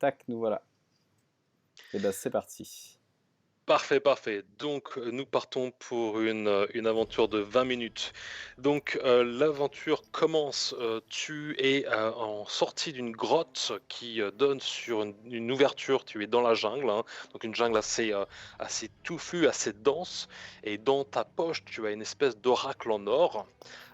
tac, nous voilà. Et ben c'est parti. Parfait, parfait. Donc, nous partons pour une aventure de 20 minutes. Donc, l'aventure commence, tu es, en sortie d'une grotte qui, donne sur une ouverture. Tu es dans la jungle, hein, donc une jungle assez touffue, assez dense et dans ta poche, tu as une espèce d'oracle en or,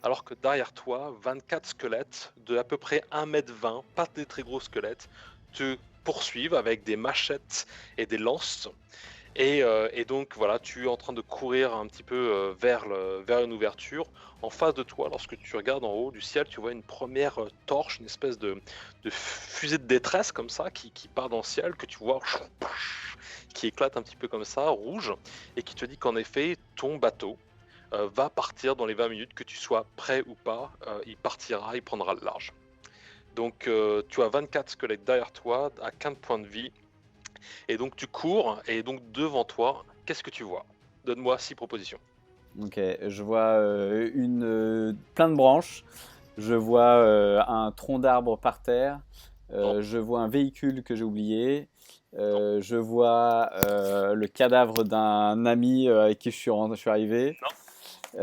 alors que derrière toi, 24 squelettes de à peu près 1,20 m, pas des très gros squelettes, te poursuivent avec des machettes et des lances. Et donc voilà, tu es en train de courir un petit peu vers une ouverture. En face de toi, lorsque tu regardes en haut du ciel, tu vois une première torche, une espèce de fusée de détresse comme ça qui part dans le ciel, que tu vois qui éclate un petit peu comme ça, rouge, et qui te dit qu'en effet, ton bateau va partir dans les 20 minutes, que tu sois prêt ou pas, il partira, il prendra le large. Donc tu as 24 squelettes derrière toi, à 15 points de vie. Et donc tu cours, et donc devant toi, qu'est-ce que tu vois? Donne-moi 6 propositions. Ok, je vois plein de branches. Je vois un tronc d'arbre par terre. Non, Je vois un véhicule que j'ai oublié. non, Je vois le cadavre d'un ami avec qui je suis arrivé. non.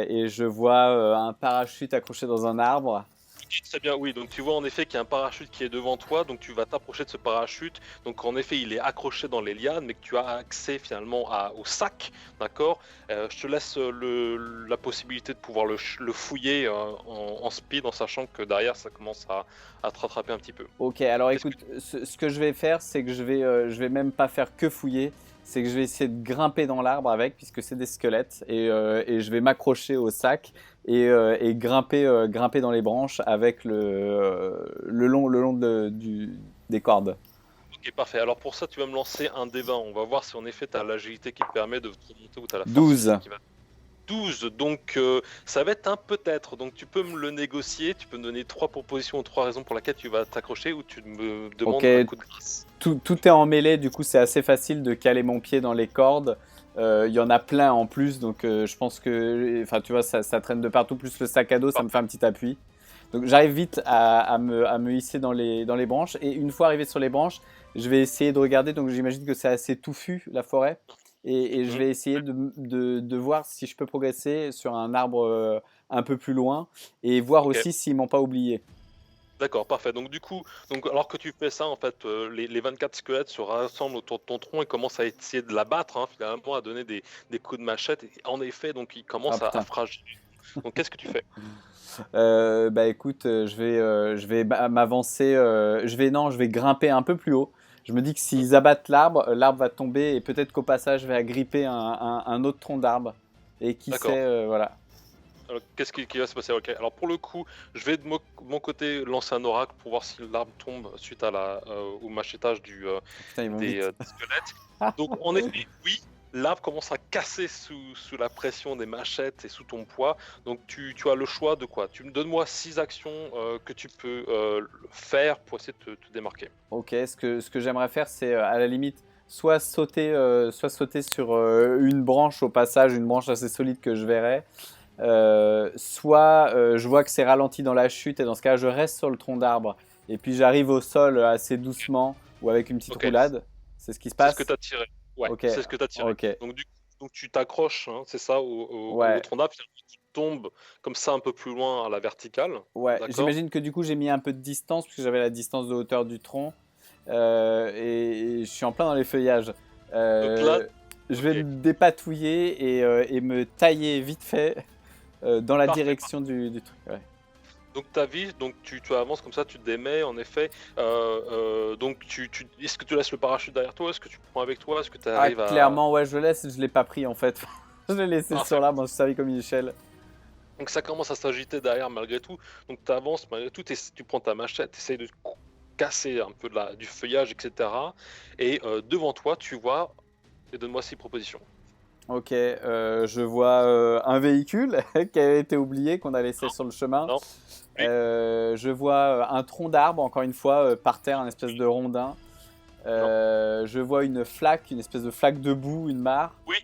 Et je vois un parachute accroché dans un arbre. Ok, très bien, oui. Donc tu vois en effet qu'il y a un parachute qui est devant toi, donc tu vas t'approcher de ce parachute. Donc en effet, il est accroché dans les lianes, mais que tu as accès finalement au sac, d'accord. Je te laisse la possibilité de pouvoir le fouiller en speed, en sachant que derrière ça commence à te rattraper un petit peu. Ok, alors Qu'est-ce que écoute, ce que je vais faire, c'est que je vais même pas faire que fouiller, c'est que je vais essayer de grimper dans l'arbre avec, puisque c'est des squelettes, et je vais m'accrocher au sac et grimper, grimper dans les branches avec le long des cordes. Ok, parfait. Alors pour ça, tu vas me lancer un D20. On va voir si en effet tu as l'agilité qui te permet de te monter ou tu as la force 12. physique qui va. 12, donc ça va être un peut-être. Donc tu peux me le négocier, tu peux me donner 3 propositions ou 3 raisons pour lesquelles tu vas t'accrocher, ou tu me Ok, demandes un coup de grâce. tout est emmêlé, du coup c'est assez facile de caler mon pied dans les cordes. Il y en a plein en plus, donc je pense que, enfin tu vois, ça traîne de partout, plus le sac à dos, ça me fait Parfait. un petit appui. Donc j'arrive vite à me hisser dans les branches, et une fois arrivé sur les branches, je vais essayer de regarder, donc j'imagine que c'est assez touffu la forêt, et je Mhm. vais essayer de voir si je peux progresser sur un arbre un peu plus loin, et voir Ok, aussi s'ils m'ont pas oublié. d'accord, parfait. Donc du coup, donc, alors que tu fais ça, en fait, les 24 squelettes se rassemblent autour de ton tronc et commencent à essayer de l'abattre, hein, finalement, à donner des coups de machette. Et en effet, donc ils Ah commencent à putain. fragiliser. Donc qu'est-ce que tu fais? Bah écoute, je vais m'avancer, non, je vais grimper un peu plus haut. Je me dis que Hmm. s'ils abattent l'arbre, l'arbre va tomber, et peut-être qu'au passage, je vais agripper un autre tronc d'arbre. Et qui sait, D'accord. voilà. Alors, qu'est-ce qui va se passer? Ok. Alors pour le coup, je vais de mon côté lancer un oracle pour voir si l'arbre tombe suite au machettage Putain, ils vont vite. des squelettes. Donc en effet, oui, l'arbre commence à casser sous la pression des machettes et sous ton poids. Donc tu as le choix de quoi? Tu me donnes-moi 6 actions que tu peux faire pour essayer de te démarquer. Ok, ce que j'aimerais faire, c'est à la limite soit sauter sur une branche au passage, une branche assez solide que je verrai, soit je vois que c'est ralenti dans la chute, et dans ce cas, je reste sur le tronc d'arbre, et puis j'arrive au sol assez doucement ou avec une petite Ok, roulade. C'est ce qui se c'est ce que passe. tu as tiré. Ouais, Ok, c'est ce que tu as tiré. ok, Donc, donc tu t'accroches, hein, c'est ça, au ouais, tronc d'arbre, finalement, tu tombes comme ça un peu plus loin à la verticale, ouais. d'accord? J'imagine que du coup, j'ai mis un peu de distance, puisque j'avais la distance de hauteur du tronc, et je suis en plein dans les feuillages. Donc là, Euh, je vais ok, me dépatouiller et me tailler vite fait dans la parfait. direction du truc. Ouais. Donc ta vie, donc tu avances comme ça, tu te démets, en effet. Donc est-ce que tu laisses le parachute derrière toi? Est-ce que tu prends avec toi? Est-ce que tu Ah, arrives à... clairement, ouais, je laisse, je l'ai pas pris en fait. Je l'ai laissé sur Parfait. l'arbre, je servi comme une échelle. Donc ça commence à s'agiter derrière malgré tout. Donc tu avances malgré tout, tu prends ta machette, tu essayes de casser un peu du feuillage, etc. Et devant toi, tu vois, et donne-moi 6 propositions. Ok, je vois un véhicule qui a été oublié, qu'on a laissé Non, sur le chemin. non, oui, Je vois un tronc d'arbre, encore une fois, par terre, un espèce de rondin. non, Je vois une flaque, une espèce de flaque de boue, une mare. oui,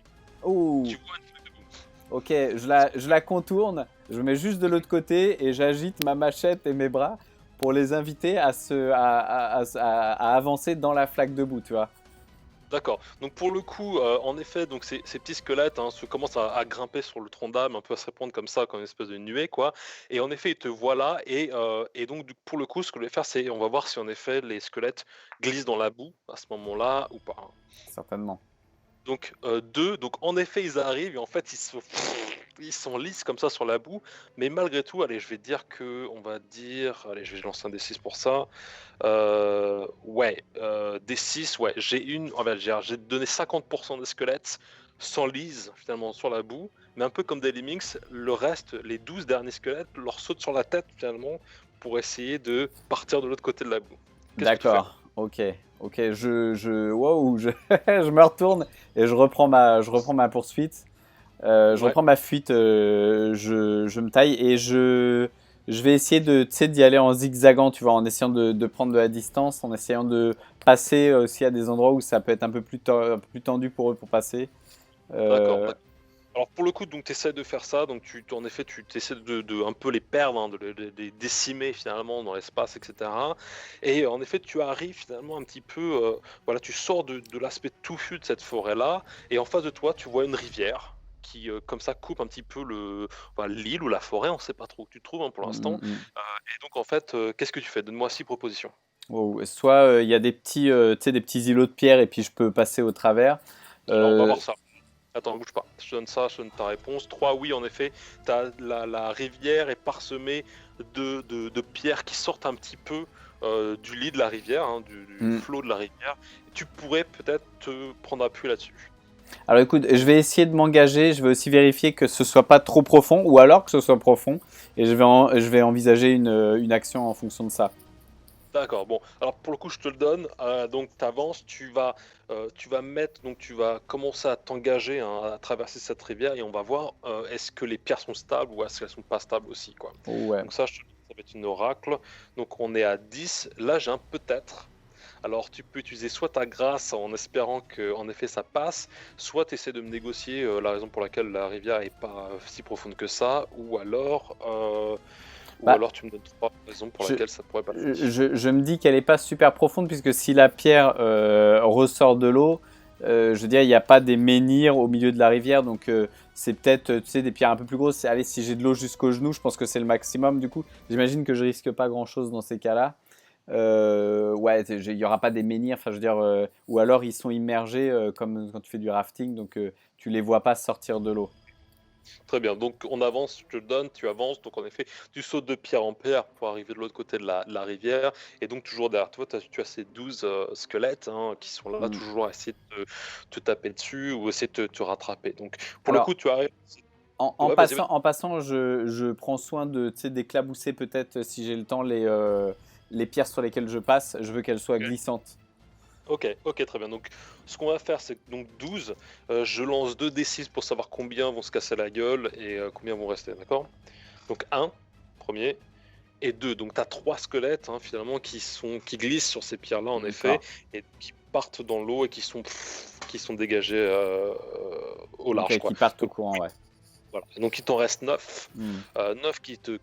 Oh, tu vois une feuille de boue. ok, je la contourne, je me mets juste de l'autre côté et j'agite ma machette et mes bras pour les inviter à avancer dans la flaque de boue, tu vois. D'accord. Donc pour le coup, en effet, donc ces petits squelettes commencent à grimper sur le tronc d'arbre, un peu à se répandre comme ça, comme une espèce de nuée, quoi. Et en effet, ils te voient là. Et donc pour le coup, ce que je vais faire, c'est on va voir si en effet les squelettes glissent dans la boue à ce moment-là ou pas. Certainement. Donc deux, donc en effet, ils arrivent et en fait, ils sont lisses comme ça sur la boue. Mais malgré tout, allez, je vais dire que, on va dire, allez, je vais lancer un D6 pour ça. Ouais, D6, ouais, j'ai donné 50% des squelettes s'enlisent finalement sur la boue, mais un peu comme des lemmings, le reste, les 12 derniers squelettes, leur sautent sur la tête finalement pour essayer de partir de l'autre côté de la boue. Qu'est-ce que tu fais? D'accord. Ok. Ok. Wow, je me retourne et je reprends ma poursuite. Je Ouais, reprends ma fuite. Je me taille et je vais essayer tu sais, d'y aller en zigzagant, tu vois, en essayant de prendre de la distance, en essayant de passer aussi à des endroits où ça peut être un peu plus tendu pour eux pour passer. d'accord. Euh, Alors pour le coup, donc tu essaies de faire ça, donc en effet, tu essaies de un peu les perdre, de les décimer finalement dans l'espace, etc. Et en effet, tu arrives finalement un petit peu, voilà, tu sors de l'aspect touffu de cette forêt-là, et en face de toi, tu vois une rivière qui, comme ça, coupe un petit peu l'île ou la forêt, on ne sait pas trop où tu te trouves pour l'instant. mm. Et donc en fait, qu'est-ce que tu fais? Donne-moi 6 propositions. Wow. Soit il y a des petits, tu sais, des petits îlots de pierre et puis je peux passer au travers. Alors on va Euh, voir ça. Attends, bouge pas. Je te donne ça, je te donne ta réponse. 3, oui, en effet. La rivière est parsemée de pierres qui sortent un petit peu du lit de la rivière, du mm. flot de la rivière. Tu pourrais peut-être te prendre appui là-dessus. Alors écoute, je vais essayer de m'engager, je vais aussi vérifier que ce soit pas trop profond ou alors que ce soit profond et je vais envisager une action en fonction de ça. D'accord, bon. Alors pour le coup, je te le donne. Donc tu avances, tu vas commencer à t'engager à traverser cette rivière et on va voir est-ce que les pierres sont stables ou est-ce qu'elles sont pas stables aussi, quoi. Ouais. Donc ça va être une oracle. Donc on est à 10. Là, j'ai un peut-être. Alors tu peux utiliser soit ta grâce en espérant que en effet ça passe, soit tu essaies de me négocier la raison pour laquelle la rivière est pas si profonde que ça, ou Bah, alors tu me donnes 3 raisons pour je, lesquelles ça pourrait passer. je me dis qu'elle est pas super profonde puisque si la pierre ressort de l'eau, je veux dire, il n'y a pas des menhirs au milieu de la rivière, donc c'est peut-être, tu sais, des pierres un peu plus grosses. Allez, si j'ai de l'eau jusqu'au genou, je pense que c'est le maximum du coup. J'imagine que je risque pas grand-chose dans ces cas-là. Ouais, il n'y aura pas des menhirs, enfin je veux dire, ou alors ils sont immergés comme quand tu fais du rafting, donc tu les vois pas sortir de l'eau. Très bien, donc on avance, je te le donne, tu avances, donc en effet, tu sautes de pierre en pierre pour arriver de l'autre côté de la rivière, et donc toujours derrière toi, tu as ces 12 squelettes qui sont là, Mm. toujours à essayer de te taper dessus ou essayer de te rattraper. Donc pour le coup, Alors, tu arrives. en Ouais, vas-y, vas-y. passant, je prends soin de, tu sais, d'éclabousser peut-être si j'ai le temps les pierres sur lesquelles je passe. Je veux qu'elles soient glissantes. Ok, ok, très bien. Donc, ce qu'on va faire, c'est que donc 12, je lance 2 D6 pour savoir combien vont se casser la gueule et combien vont rester, d'accord? Donc un, premier, et 2. Donc tu as 3 squelettes finalement qui glissent sur ces pierres-là en effet, D'accord. et qui partent dans l'eau et qui sont dégagés au large, Ok, quoi. qui partent au Donc courant, ouais. voilà. Donc il t'en reste 9. Mm. 9 qui te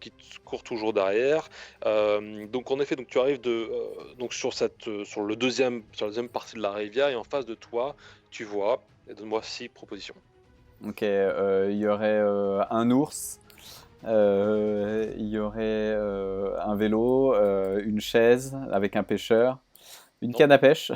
courent toujours derrière. Donc en effet, donc tu arrives donc sur la deuxième partie de la rivière, et en face de toi, tu vois, et donne-moi 6 propositions. Ok, il y aurait un ours, il y aurait un vélo, une chaise avec un pêcheur, une Non? canne à pêche.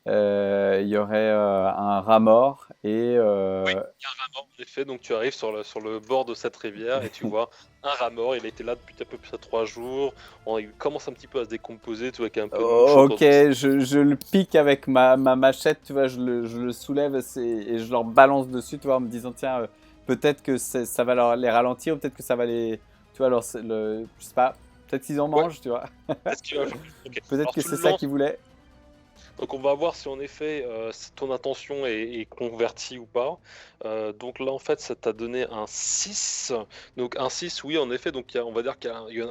Il y aurait un rat mort et Oui, il y a un rat mort, en effet. Donc tu arrives sur le bord de cette rivière et tu vois un rat mort. Il a été là depuis à peu près 3 jours. Il commence un petit peu à se décomposer, tu vois, qu'il y a un peu de mouche ok, autour de ça. je le pique avec ma machette, tu vois, je le soulève et je leur balance dessus, tu vois, en me disant, tiens, peut-être que ça va les ralentir, ou peut-être que ça va tu vois, je sais pas, peut-être qu'ils en Ouais, mangent, tu vois. est-ce qu'il va Ok. Peut-être Alors que tu c'est le ça lances. qu'ils voulaient. Donc on va voir si en effet si ton intention est convertie ou pas. Donc là en fait ça t'a donné un 6. Donc un 6, oui en effet, donc on va dire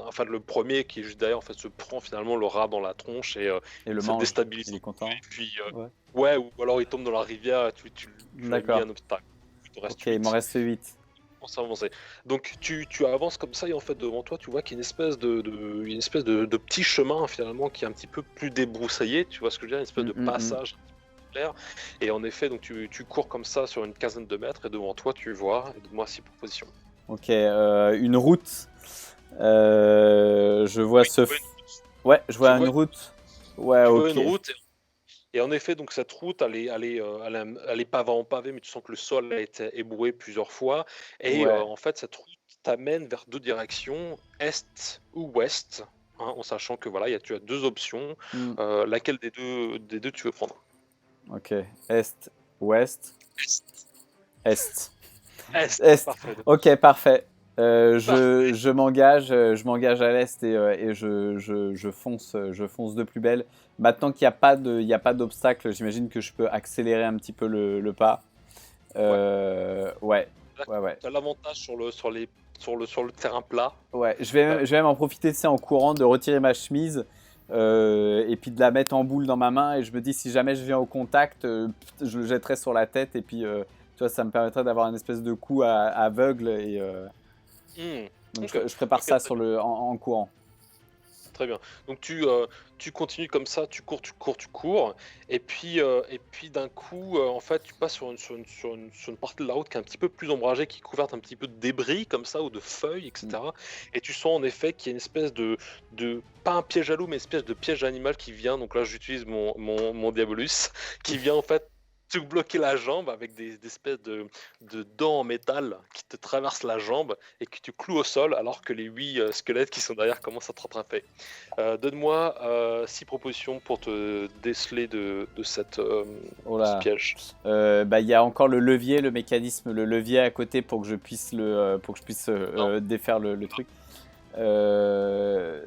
enfin le premier qui est juste derrière en fait se prend finalement le rat dans la tronche et Et le ça mange, déstabilise il un est peu. content. Et puis Ouais. ouais, ou alors il tombe dans la rivière et tu lui as mis D'accord, un obstacle. Il te reste ok, il m'en 8. reste 8. On s'est avancé. Donc tu avances comme ça et en fait devant toi tu vois qu'il y a une espèce une espèce de petit chemin finalement qui est un petit peu plus débroussaillé, tu vois ce que je veux dire, une espèce de Mm. passage clair. Et en effet donc tu cours comme ça sur une quinzaine de mètres et devant toi tu vois, et donne-moi 6 propositions. Ok, une route. Je vois Oui, ce... Ouais, je tu vois une vois, route. Ouais, tu vois ok. une route et en effet donc cette route elle est pas vraiment pavée mais tu sens que le sol a été éboué plusieurs fois et Ouais. en fait cette route t'amène vers deux directions, est ou ouest, hein, en sachant que voilà, tu as deux options. Hmm. Laquelle des deux tu veux prendre? Ok. Est, ouest, Est. est. Est, Est. parfait. Ok, parfait. Parfait. Je m'engage à l'est et je fonce de plus belle. Maintenant qu'il n'y a pas il y a pas d'obstacle, j'imagine que je peux accélérer un petit peu le pas. Ouais. Ouais, Là, ouais. tu as l'avantage sur le terrain plat. Ouais, Euh, je vais même en profiter, c'est en courant, de retirer ma chemise et puis de la mettre en boule dans ma main. Et je me dis, si jamais je viens au contact, je le jetterai sur la tête. Et puis, tu vois, ça me permettrait d'avoir une espèce de coup aveugle. Et, hmm, donc, ok, je prépare ok, ça très sur bien. en courant. Très bien. Donc tu continues comme ça, tu cours, et puis d'un coup, en fait, tu passes sur une partie de la route qui est un petit peu plus ombragée, qui est couverte un petit peu de débris comme ça, ou de feuilles, Mm. etc. Et tu sens en effet qu'il y a une espèce pas un piège à loup, mais une espèce de piège animal qui vient, donc là j'utilise mon Diabolus, qui vient en fait te bloquer la jambe avec des espèces de dents en métal qui te traversent la jambe et que tu cloues au sol alors que les 8 squelettes qui sont derrière commencent à te rattraper. Donne-moi 6 propositions pour te déceler Oh de ce là. piège. Bah, il y a encore le levier, le mécanisme, le levier à côté pour que je puisse, pour que je puisse Non, défaire le truc. Euh,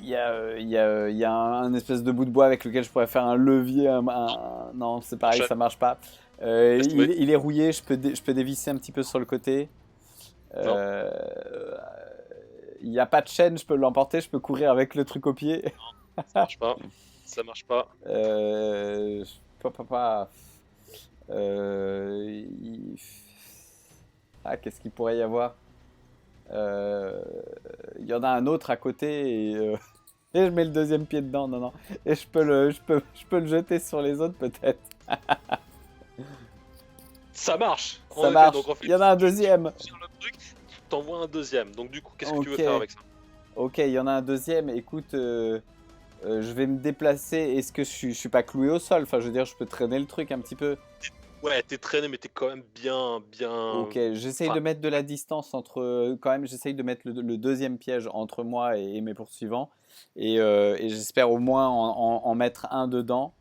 il y a un espèce de bout de bois avec lequel je pourrais faire un levier. Non, c'est pareil, enchaîne, ça marche pas. laisse tomber. Il est rouillé, je peux dévisser un petit peu sur le côté. Non, Euh, il n'y a pas de chaîne, je peux l'emporter, je peux courir avec le truc au pied. ça marche pas. Ça marche pas. Euh, pas. Euh, il- qu'est-ce qu'il pourrait y avoir? Euh, Il y en a un autre à côté et je mets le deuxième pied dedans. Non, non. Et je peux le jeter sur les autres peut-être. Ça marche, en Ça effet. Donc marche. en Il fait, y en a un tu deuxième. tires le truc, tu t'envoies un deuxième. Donc du coup, qu'est-ce que tu veux Ok. faire avec ça? Ok, il y en a un deuxième. Écoute, je vais me déplacer. Est-ce que je suis pas cloué au sol? Enfin, je veux dire, je peux traîner le truc un petit peu. Ouais, t'es traîné, mais t'es quand même Ok, j'essaye Enfin, de mettre de la distance entre. Quand même, j'essaye de mettre le deuxième piège entre moi et mes poursuivants. Et j'espère au moins en mettre un dedans.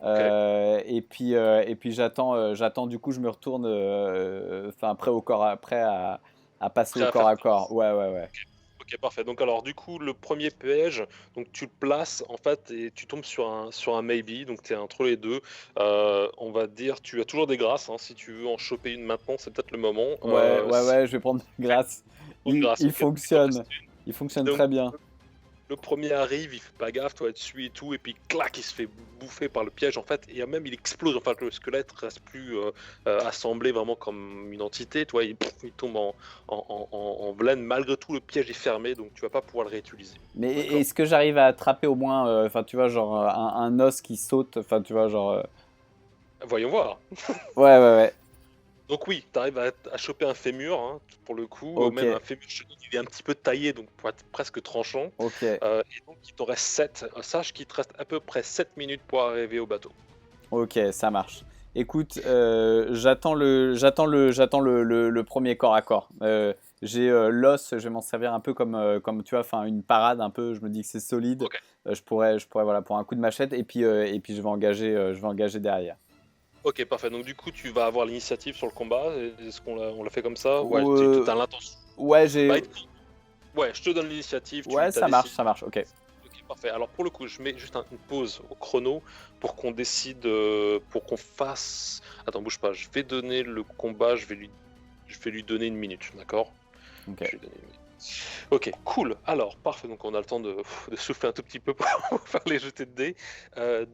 ok. Et puis j'attends du coup, je me retourne, enfin, prêt à passer Prêt au à corps faire à corps. face. Ouais, ouais, ouais. Ok, parfait. Donc alors du coup, le premier piège, donc tu le places en fait et tu tombes sur un maybe, donc tu es entre les deux. On va dire, tu as toujours des grâces, hein, si tu veux en choper une maintenant, c'est peut-être le moment. Ouais, ouais, Si ouais, je vais prendre grâce. prends une grâce, Il ok. Donc il t'en fonctionne. reste une. Il fonctionne Donc très bien. le premier arrive, il fait pas gaffe, toi dessus et tout, et puis clac, il se fait bouffer par le piège en fait, et même il explose, enfin le squelette reste plus assemblé vraiment comme une entité, toi, il tombe en blaine, malgré tout le piège est fermé, donc tu vas pas pouvoir le réutiliser. Mais D'accord? est-ce que j'arrive à attraper au moins, enfin, tu vois, genre un os qui saute, enfin, tu vois, genre. Voyons voir. Ouais, ouais, ouais. Donc oui, tu arrives à choper un fémur, hein, pour le coup, Ok, même un fémur, il est un petit peu taillé, donc pour être presque tranchant, ok, et donc il t'en reste 7. Sache qu'il te reste à peu près 7 minutes pour arriver au bateau. ok, ça marche. Écoute, le premier corps à corps. J'ai l'os, je vais m'en servir un peu comme tu vois, enfin une parade un peu. Je me dis que c'est solide. Ok. Je pourrais, voilà, pour un coup de machette. Et puis je vais engager derrière. Ok, parfait. Donc du coup, tu vas avoir l'initiative sur le combat. Est-ce on l'a fait comme ça? Ouais, Euh, t'as l'intention. ouais, j'ai, Bah, ouais, je te donne l'initiative. Tu ouais, as décidé. ça marche. Ok, Ok, parfait. Alors pour le coup, je mets juste une pause au chrono pour qu'on décide, pour qu'on fasse. Attends, bouge pas. Je vais donner le combat. Je vais lui donner une minute, d'accord? ok, Je vais lui donner une minute. Ok, cool. Alors, parfait. Donc, on a le temps de souffler un tout petit peu pour faire les jetés de dés.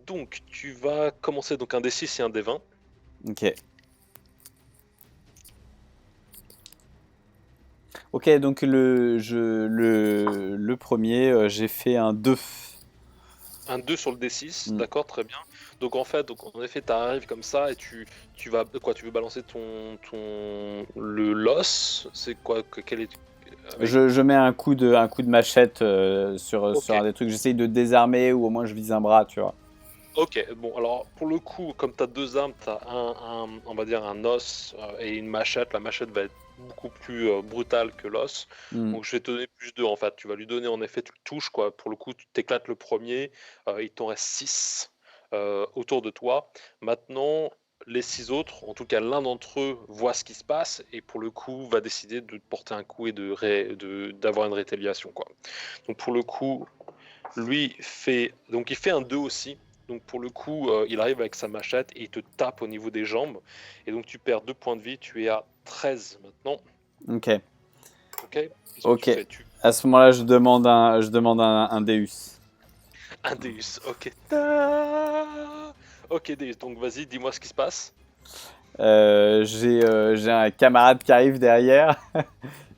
Donc, tu vas commencer donc un D6 et un D20. ok. Ok, donc le premier, j'ai fait un 2. Un 2 sur le D6, Hmm. d'accord, très bien. Donc en fait, donc en effet, tu arrives comme ça et tu vas quoi, tu veux balancer le los, c'est quoi quel est avec Je mets un coup de machette OK. sur un des trucs. J'essaye de désarmer ou au moins je vise un bras, tu vois. OK, bon alors pour le coup, comme tu as 2 armes, tu as on va dire un os et une machette. La machette va être beaucoup plus brutale que l'os. Hmm. Donc je vais te donner plus 2 en fait. Tu vas lui donner en effet, tu le touches quoi. Pour le coup, tu t'éclates le premier, il t'en reste 6 autour de toi. Maintenant, les 6 autres, en tout cas l'un d'entre eux voit ce qui se passe et pour le coup va décider de te porter un coup et d'avoir une rétaliation quoi. Donc pour le coup, il fait un 2 aussi. Donc pour le coup, il arrive avec sa machette et il te tape au niveau des jambes. Et donc tu perds 2 points de vie, tu es à 13 maintenant. Ok, Ok. Qu'est-ce que tu ok. fais? À ce moment-là, je demande un Deus. Un Deus, ok. Ok Deus, donc vas-y, dis-moi ce qui se passe. J'ai un camarade qui arrive derrière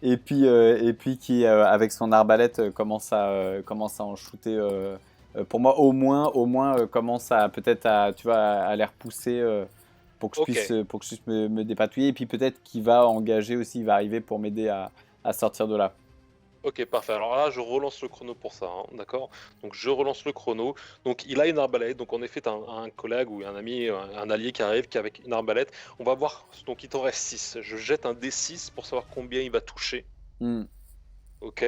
et puis qui, avec son arbalète, commence à en shooter. Pour moi, au moins commence à peut-être tu vois, à les repousser Ok, pour que je puisse me dépatouiller. Et puis peut-être qu'il va engager aussi, il va arriver pour m'aider à sortir de là. ok, parfait. Alors là, je relance le chrono pour ça, hein, d'accord? Donc je relance le chrono. Donc il a une arbalète. Donc en effet, t'as un collègue ou un ami, un allié qui arrive qui a avec une arbalète. On va voir. Donc il t'en reste 6. Je jette un D6 pour savoir combien il va toucher. Hmm. Ok,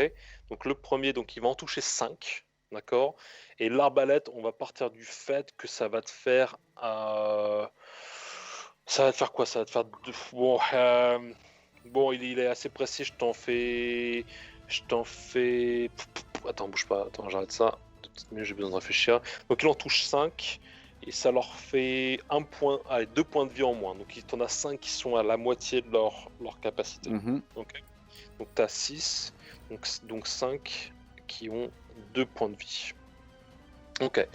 donc le premier, donc il va en toucher 5, d'accord. Et l'arbalète, on va partir du fait que ça va te faire, ça va te faire quoi? Ça va te faire bon, bon, il est assez précis. Je t'en fais. Attends, bouge pas. Attends, j'arrête ça. 2 petites minutes, j'ai besoin de réfléchir. Donc il en touche 5 et ça leur fait 1 point, allez, 2 points de vie en moins. Donc il t'en a 5 qui sont à la moitié de leur capacité. Mhm. Ok. Donc tu as 6, donc 5 qui ont 2 points de vie. Ok.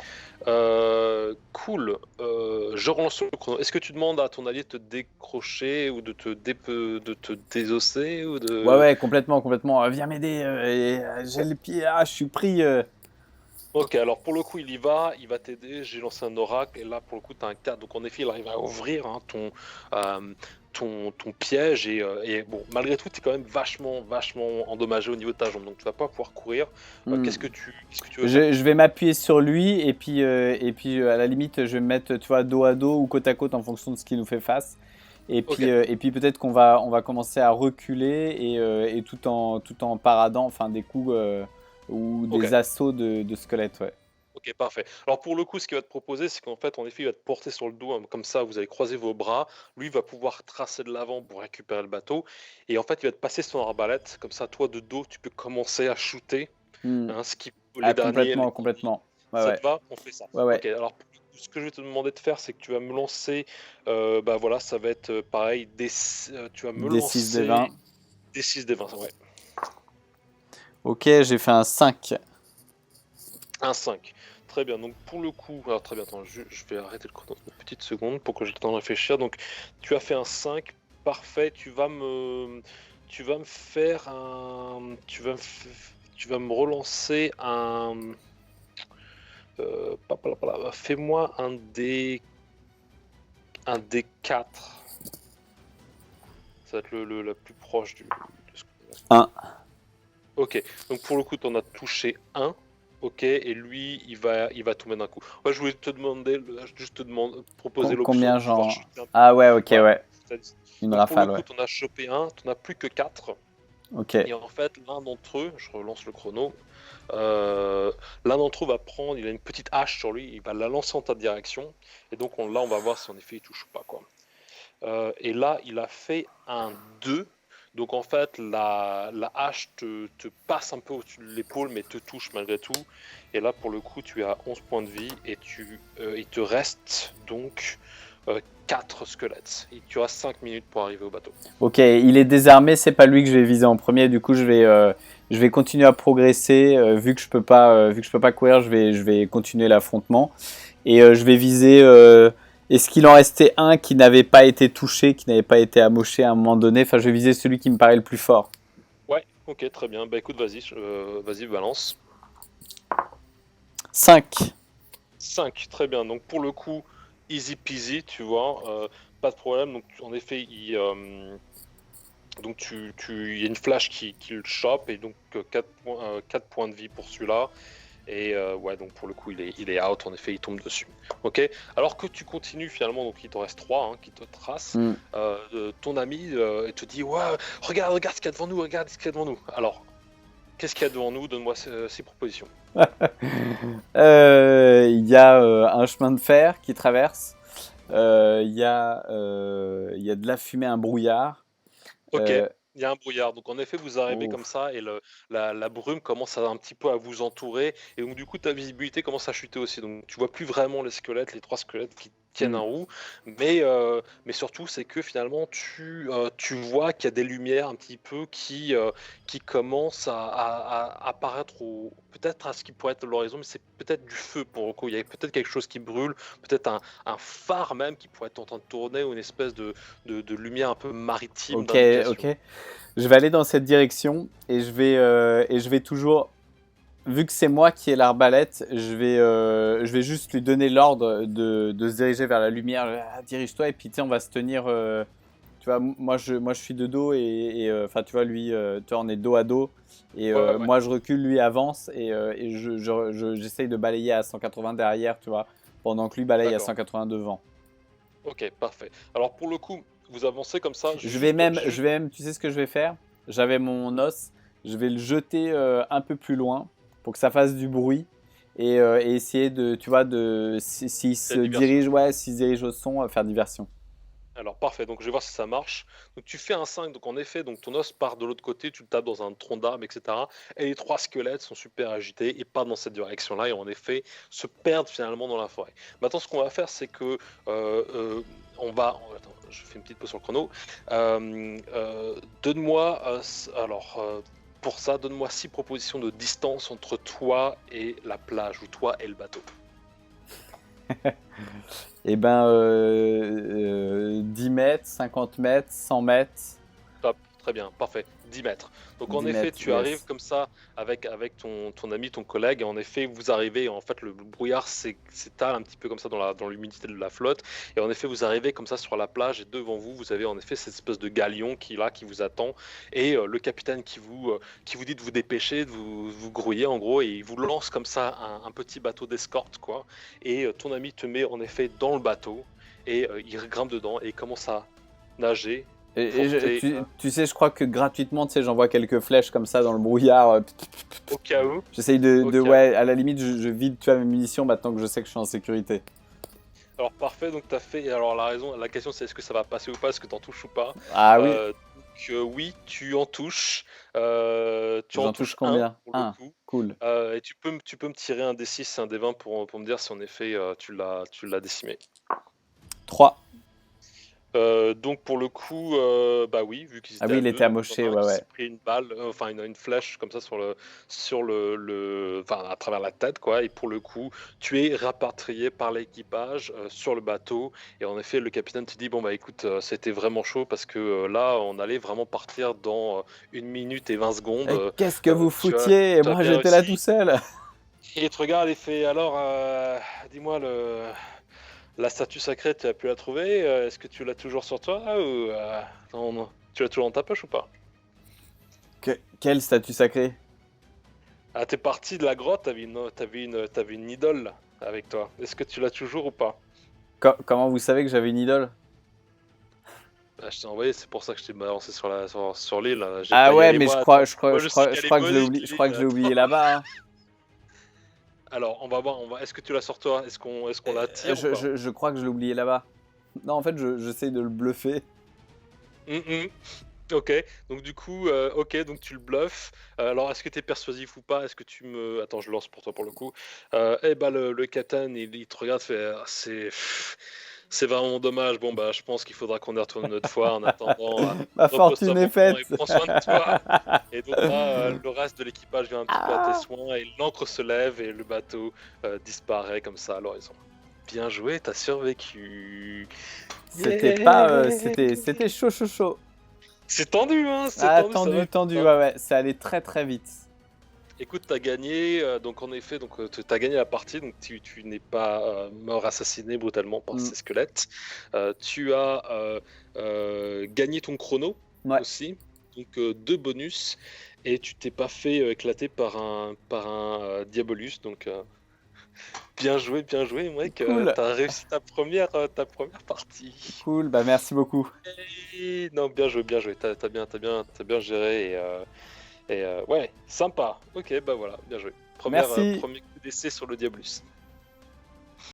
Cool. Je relance le chrono. Est-ce que tu demandes à ton allié de te décrocher ou de te désosser ou Ouais, de... ouais, complètement, complètement. Viens m'aider. J'ai le pied. Ah, je suis pris. Ok, alors pour le coup, il va t'aider. J'ai lancé un oracle et là, pour le coup, tu as un 4. Donc en effet, il arrive à ouvrir hein, ton piège et bon, malgré tout, tu es quand même vachement endommagé au niveau de ta jambe. Donc tu vas pas pouvoir courir. Hmm. Qu'est-ce que tu veux faire? Je vais m'appuyer sur lui et puis à la limite, je vais me mettre, tu vois, dos à dos ou côte à côte en fonction de ce qui nous fait face. Ok, Et puis peut-être on va commencer à reculer et tout en paradant, enfin des coups ou ok. des assauts de squelettes, ouais. Ok, parfait. Alors pour le coup, ce qu'il va te proposer, c'est qu'en fait, en effet, il va te porter sur le dos, hein, comme ça, vous allez croiser vos bras. Lui va pouvoir tracer de l'avant pour récupérer le bateau. Et en fait, il va te passer son arbalète. Comme ça, toi, de dos, tu peux commencer à shooter. Hmm. Hein, Ah, les derniers, complètement, complètement. Ouais, ça te ouais, va? On fait ça. ouais, ouais. Ok, alors pour le coup, ce que je vais te demander de faire, c'est que tu vas me lancer, bah voilà, ça va être pareil, tu vas me Des 6 des lancer 20. des 6 des 20, ouais. Ok, j'ai fait un 5. Un 5. Très bien, donc pour le coup, alors très bien, attends, je vais arrêter le chrono une petite seconde pour que j'ai le temps de réfléchir. Donc tu as fait un 5, parfait, tu vas me faire un, tu vas me relancer un, fais-moi un D4. Ça va être la plus proche de ce qu'on a. 1. Ok, donc pour le coup, tu en as touché un. Ok, et lui, il va tomber d'un coup. Ouais, je voulais te demander, juste te demander, proposer l'option de Combien pouvoir genre? chuter un. Ah ouais, ok, Voilà. ouais. Une Donc pour le rafale, coup, ouais. tu en as chopé un, tu n'en as plus que 4. Ok. Et en fait, l'un d'entre eux, je relance le chrono, euh, l'un d'entre eux va prendre, il a une petite hache sur lui, il va la lancer en ta direction. Et donc là, on va voir si en effet il touche ou pas, quoi. Et là, il a fait un 2. Donc en fait, la hache te passe un peu au-dessus de l'épaule, mais te touche malgré tout. Et là, pour le coup, tu as 11 points de vie et il te reste donc 4 squelettes. Et tu as 5 minutes pour arriver au bateau. Ok, il est désarmé, c'est pas lui que je vais viser en premier. Du coup, je vais continuer à progresser. Vu que je peux pas courir, je vais continuer l'affrontement. Et je vais viser. Est-ce qu'il en restait un qui n'avait pas été touché, qui n'avait pas été amoché à un moment donné? Enfin, je vais viser celui qui me paraît le plus fort. Ouais, Ok, très bien. Bah écoute, vas-y, balance. 5. 5, très bien. Donc pour le coup, easy peasy, tu vois, pas de problème. Donc en effet, donc il y a une flash qui le chope et donc 4 points de vie pour celui-là. Et ouais, donc pour le coup, il est out, en effet, il tombe dessus. Ok. Alors que tu continues finalement, donc il t'en reste 3 qui te tracent. Mm. Ton ami te dit ouais, regarde ce qu'il y a devant nous, regarde ce qu'il y a devant nous. Alors, qu'est-ce qu'il y a devant nous? Donne-moi 6 propositions. Il y a un chemin de fer qui traverse. Il y a de la fumée, un brouillard. Ok, Euh, il y a un brouillard. Donc en effet, vous arrivez comme ouf. ça et la brume commence un petit peu à vous entourer. Et donc du coup, ta visibilité commence à chuter aussi. Donc tu vois plus vraiment les squelettes, les 3 squelettes qui tiennent Mm. un roue. Mais surtout, c'est que finalement, tu vois qu'il y a des lumières un petit peu qui commencent à apparaître peut-être à ce qui pourrait être l'horizon, mais c'est peut-être du feu pour le coup. Il y a peut-être quelque chose qui brûle, peut-être un phare même qui pourrait être en train de tourner ou une espèce de lumière un peu maritime Ok, d'indication. ok. Je vais aller dans cette direction et je vais toujours, vu que c'est moi qui ai l'arbalète, je vais juste lui donner l'ordre de se diriger vers la lumière. Ah, dirige-toi et puis tu sais, on va se tenir. Tu vois, moi je suis de dos enfin tu vois lui, toi on est dos à dos et Ouais, ouais, moi je recule, lui avance et j'essaye de balayer à 180 derrière, tu vois, pendant que lui balaye à d'accord. 180 devant. Ok, parfait. Alors pour le coup, vous avancez comme ça, Je vais même, tu sais ce que je vais faire? J'avais mon os, je vais le jeter un peu plus loin pour que ça fasse du bruit et essayer de, tu vois, s'il se la diversion. dirige, ouais, s'il se dirige au son, faire diversion. Alors parfait, donc je vais voir si ça marche. Donc tu fais un 5, donc en effet, donc ton os part de l'autre côté, tu le tapes dans un tronc d'arbre, etc. Et les 3 squelettes sont super agités et partent dans cette direction-là et en effet se perdent finalement dans la forêt. Maintenant, ce qu'on va faire, c'est que attends, je fais une petite pause sur le chrono. Donne-moi pour ça, donne-moi 6 propositions de distance entre toi et la plage ou toi et le bateau. Et ben, 10 mètres, 50 mètres, 100 mètres, Top, très bien, parfait. 10 mètres. Donc en 10 effet, mètres, tu arrives yes. comme ça avec ton ami, ton collègue, et en effet, vous arrivez, et en fait, le brouillard s'étale un petit peu comme ça dans l'humidité de la flotte, et en effet, vous arrivez comme ça sur la plage, et devant vous, vous avez en effet cette espèce de galion qui est là, qui vous attend, et le capitaine qui vous dit de vous dépêcher, de vous grouiller en gros, et il vous lance comme ça un petit bateau d'escorte, quoi, et ton ami te met en effet dans le bateau, et il grimpe dedans, et il commence à nager pour Tu sais, je crois que gratuitement, tu sais, j'envoie quelques flèches comme ça dans le brouillard. au cas où. J'essaye Au cas où. ouais, à la limite, je vide, tu vois, mes munitions maintenant que je sais que je suis en sécurité. Alors parfait, donc t'as fait. Alors la question c'est est-ce que ça va passer ou pas, est-ce que t'en touches ou pas. Ah oui, Oui, tu en touches. Tu en j'en touche touches un combien? pour le Un. coup. Cool. Et tu peux me tirer un D6 et un D20 pour me dire si en effet tu l'as décimé. 3. Donc pour le coup, bah oui, vu qu'ils Ah étaient oui, à il était deux, donc il y amoché, en a un ouais, qui ouais. s'est pris une balle, enfin une flèche comme ça enfin à travers la tête quoi. Et pour le coup, tu es rapatrié par l'équipage sur le bateau. Et en effet, le capitaine te dit bon bah écoute, c'était vraiment chaud parce que là, on allait vraiment partir dans 1 minute et 20 secondes. Et qu'est-ce que vous Tu as, foutiez? tu as Moi, bien j'étais là tout réussi. seul. Et il te regarde et fait alors, dis-moi la statue sacrée, tu as pu la trouver? Est-ce que tu l'as toujours sur toi ou non, tu l'as toujours dans ta poche ou pas? Quel statut sacré? Ah, t'es parti de la grotte, t'avais une idole avec toi. Est-ce que tu l'as toujours ou pas? Comment vous savez que j'avais une idole? Bah, je t'ai envoyé, c'est pour ça que je t'ai balancé sur l'île. J'ai Ah pas y ouais, aller mais moi, attends. Moi je sais je qu'elle est crois que maudite je crois que je l'île, l'ai oublié attends. là-bas, hein. Alors, on va voir, est-ce que tu la sors toi? Est-ce qu'on la tire ou pas? Je crois que je l'ai oublié là-bas. Non, en fait, j'essaye de le bluffer. Mhm. Ok, donc du coup, ok, donc tu le bluffes. Alors, est-ce que tu es persuasif ou pas? Est-ce que tu me... Attends, je lance pour toi pour le coup. Eh bah, le Catan, il te regarde, fait, c'est vraiment dommage. Bon, bah, je pense qu'il faudra qu'on y retourne une autre fois. En attendant, Ma repose-toi fortune est bonbon faite. et prends soin de toi. Et donc là, le reste de l'équipage vient un petit peu à tes Ah. soins et l'ancre se lève et le bateau disparaît comme ça à l'horizon. Bien joué, t'as survécu. C'était pas, Yeah. c'était chaud, chaud, chaud. C'est tendu, hein, c'est Ah, tendu, ça va tendu, vite, tendu, hein. ouais, ouais, c'est allé très très vite. Écoute, t'as gagné, donc en effet, donc t'as gagné la partie, donc tu n'es pas mort assassiné brutalement par Mm. ces squelettes. Tu as gagné ton chrono Ouais, aussi, donc 2 bonus, et tu t'es pas fait éclater par un Diabolus, donc bien joué, mec, cool, t'as réussi ta première partie. cool, bah merci beaucoup. Et non, bien joué, t'as bien géré, et ouais, sympa. Ok, bah voilà, bien joué. Merci. Premier coup d'essai sur le Diabolus.